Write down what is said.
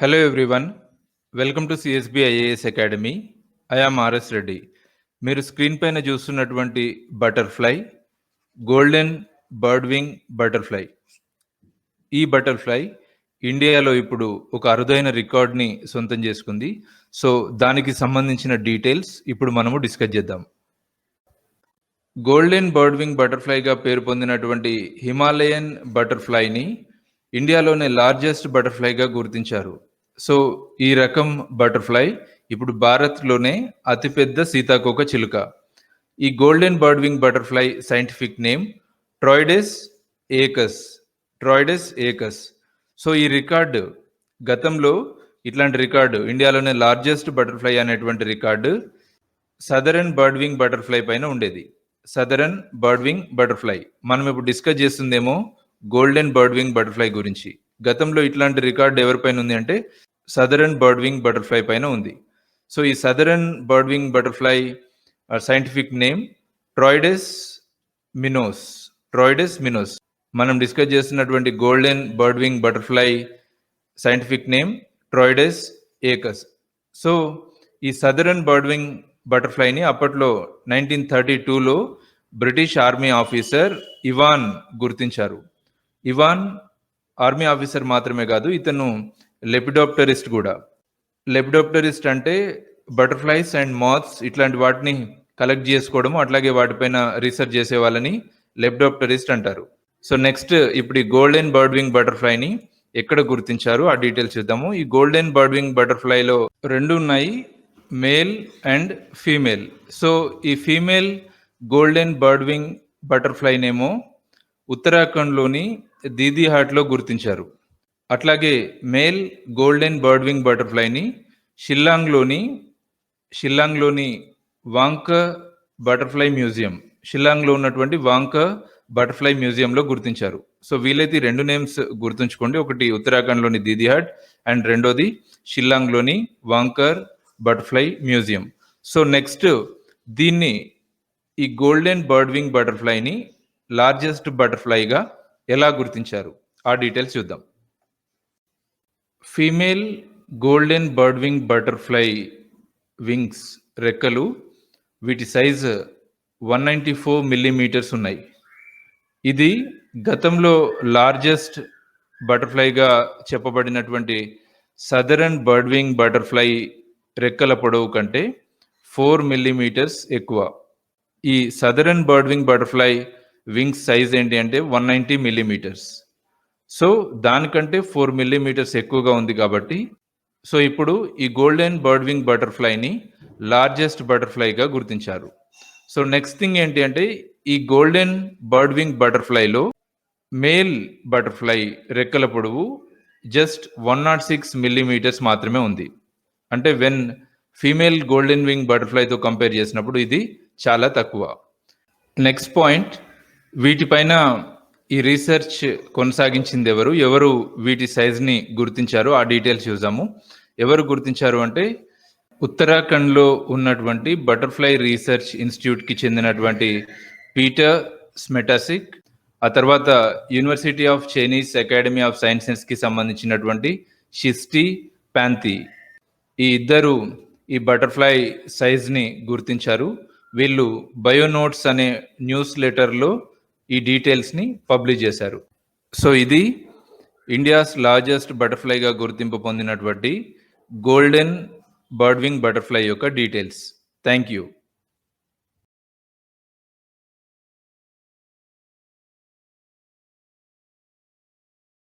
Hello everyone, welcome to CSB IAS Academy. I am RS Reddy. మీరు screen పైన చూస్తున్నటువంటి butterfly golden bird wing butterfly. ఈ butterfly ఇండియాలో ఇప్పుడు ఒక అరుదైన రికార్డ్ని సొంతం చేసుకుంది. సో దానికి సంబంధించిన డీటెయిల్స్ ఇప్పుడు మనము డిస్కస్ చేద్దాం. గోల్డెన్ బర్డ్ వింగ్ బటర్ఫ్లైగా పేరు పొందినటువంటి హిమాలయన్ బటర్ఫ్లైని ఇండియాలోనే లార్జెస్ట్ బటర్ఫ్లైగా గుర్తించారు. సో ఈ రకం బటర్ఫ్లై ఇప్పుడు భారత్లోనే అతిపెద్ద సీతాకోక చిలుక. ఈ golden bird wing butterfly scientific name Troides aeacus. So ఈ రికార్డు గతంలో ఇట్లాంటి రికార్డు ఇండియాలోనే లార్జెస్ట్ బటర్ఫ్లై అనేటువంటి record southern bird wing butterfly పైన ఉండేది. సదరన్ బర్డ్ వింగ్ బటర్ఫ్లై మనం ఇప్పుడు డిస్కస్ చేస్తుందేమో గోల్డెన్ బర్డ్ వింగ్ బటర్ఫ్లై గురించి. గతంలో ఇట్లాంటి రికార్డు ఎవరిపైన ఉంది అంటే సదరన్ బర్డ్ వింగ్ బటర్ఫ్లై పైన ఉంది. సో ఈ southern bird wing butterfly scientific name Troides minos. మనం డిస్కస్ చేస్తున్నటువంటి golden bird wing butterfly scientific name Troides aeacus. So ఈ సదరన్ బర్డ్ వింగ్ బటర్ఫ్లైని అప్పట్లో 1932లో బ్రిటిష్ ఆర్మీ ఆఫీసర్ ఇవాన్ గుర్తించారు. ఇవాన్ ఆర్మీ ఆఫీసర్ మాత్రమే కాదు, ఇతను లెపిడాప్టరిస్ట్ కూడా. లెపిడాప్టరిస్ట్ అంటే బటర్ఫ్లైస్ అండ్ మాత్స్ ఇట్లాంటి వాటిని కలెక్ట్ చేసుకోవడము, అట్లాగే వాటిపైన రీసెర్చ్ చేసే వాళ్ళని లెపిడాప్టరిస్ట్ అంటారు. సో నెక్స్ట్ ఇప్పుడు ఈ గోల్డెన్ బర్డ్ వింగ్ బటర్ఫ్లైని ఎక్కడ గుర్తించారు ఆ డీటెయిల్స్ చూద్దాము. ఈ గోల్డెన్ బర్డ్ వింగ్ బటర్ఫ్లైలో రెండు ఉన్నాయి, మేల్ అండ్ ఫీమేల్. సో ఈ ఫీమేల్ గోల్డెన్ బర్డ్ వింగ్ బటర్ఫ్లైనేమో ఉత్తరాఖండ్లోని దీదీహాట్లో గుర్తించారు. అట్లాగే మేల్ గోల్డెన్ బర్డ్ వింగ్ బటర్ఫ్లైని షిల్లాంగ్లోని వాంక బటర్ఫ్లై మ్యూజియం, షిల్లాంగ్లో ఉన్నటువంటి వాంక బటర్ఫ్లై మ్యూజియంలో గుర్తించారు. సో వీలైతే రెండు నేమ్స్ గుర్తుంచుకోండి, ఒకటి ఉత్తరాఖండ్లోని దీదీహాట్ అండ్ రెండోది షిల్లాంగ్లోని వాంకర్ బటర్ఫ్లై మ్యూజియం. సో నెక్స్ట్ దీన్ని ఈ గోల్డెన్ బర్డ్ వింగ్ బటర్ఫ్లైని లార్జెస్ట్ బటర్ఫ్లైగా ఎలా గుర్తించారు ఆ డీటెయిల్స్ చూద్దాం. Female golden bird wing butterfly wings రెక్కలు, వీటి సైజు 194 మిల్లీమీటర్స్ ఉన్నాయి. ఇది గతంలో లార్జెస్ట్ బటర్ఫ్లైగా చెప్పబడినటువంటి సదరన్ బర్డ్ వింగ్ బటర్ఫ్లై రెక్కల పొడవు కంటే 4 మిల్లీమీటర్స్ ఎక్కువ. ఈ southern bird wing butterfly wings size ఏంటి అంటే 190 మిల్లీమీటర్స్. సో దానికంటే 4 మిల్లీమీటర్స్ ఎక్కువగా ఉంది కాబట్టి సో ఇప్పుడు ఈ గోల్డెన్ బర్డ్ వింగ్ బటర్ఫ్లైని లార్జెస్ట్ బటర్ఫ్లైగా గుర్తించారు. సో నెక్స్ట్ థింగ్ ఏంటి అంటే ఈ గోల్డెన్ బర్డ్ వింగ్ బటర్ఫ్లైలో మేల్ బటర్ఫ్లై రెక్కల పొడవు జస్ట్ 106 మిల్లీమీటర్స్ మాత్రమే ఉంది. అంటే వెన్ ఫీమేల్ గోల్డెన్ వింగ్ బటర్ఫ్లైతో కంపేర్ చేసినప్పుడు ఇది చాలా తక్కువ. నెక్స్ట్ పాయింట్, వీటిపైన ఈ రీసెర్చ్ కొనసాగించింది ఎవరు వీటి సైజ్ని గుర్తించారు ఆ డీటెయిల్స్ చూద్దాము. ఎవరు గుర్తించారు అంటే ఉత్తరాఖండ్లో ఉన్నటువంటి బటర్ఫ్లై రీసెర్చ్ ఇన్స్టిట్యూట్కి చెందినటువంటి పీటర్ స్మెటాసిక్, ఆ తర్వాత university of Chinese academy of సైన్సెస్కి సంబంధించినటువంటి షిస్టీ ప్యాంతి. ఈ ఇద్దరు ఈ బటర్ఫ్లై సైజ్ని గుర్తించారు. వీళ్ళు బయోనోట్స్ అనే న్యూస్ లెటర్లో ఈ డీటెయిల్స్ని పబ్లిష్ చేశారు. సో ఇది ఇండియాస్ లార్జెస్ట్ బటర్ఫ్లైగా గుర్తింపు పొందినటువంటి గోల్డెన్ బర్డ్ వింగ్ బటర్ఫ్లై యొక్క డీటెయిల్స్. Thank you.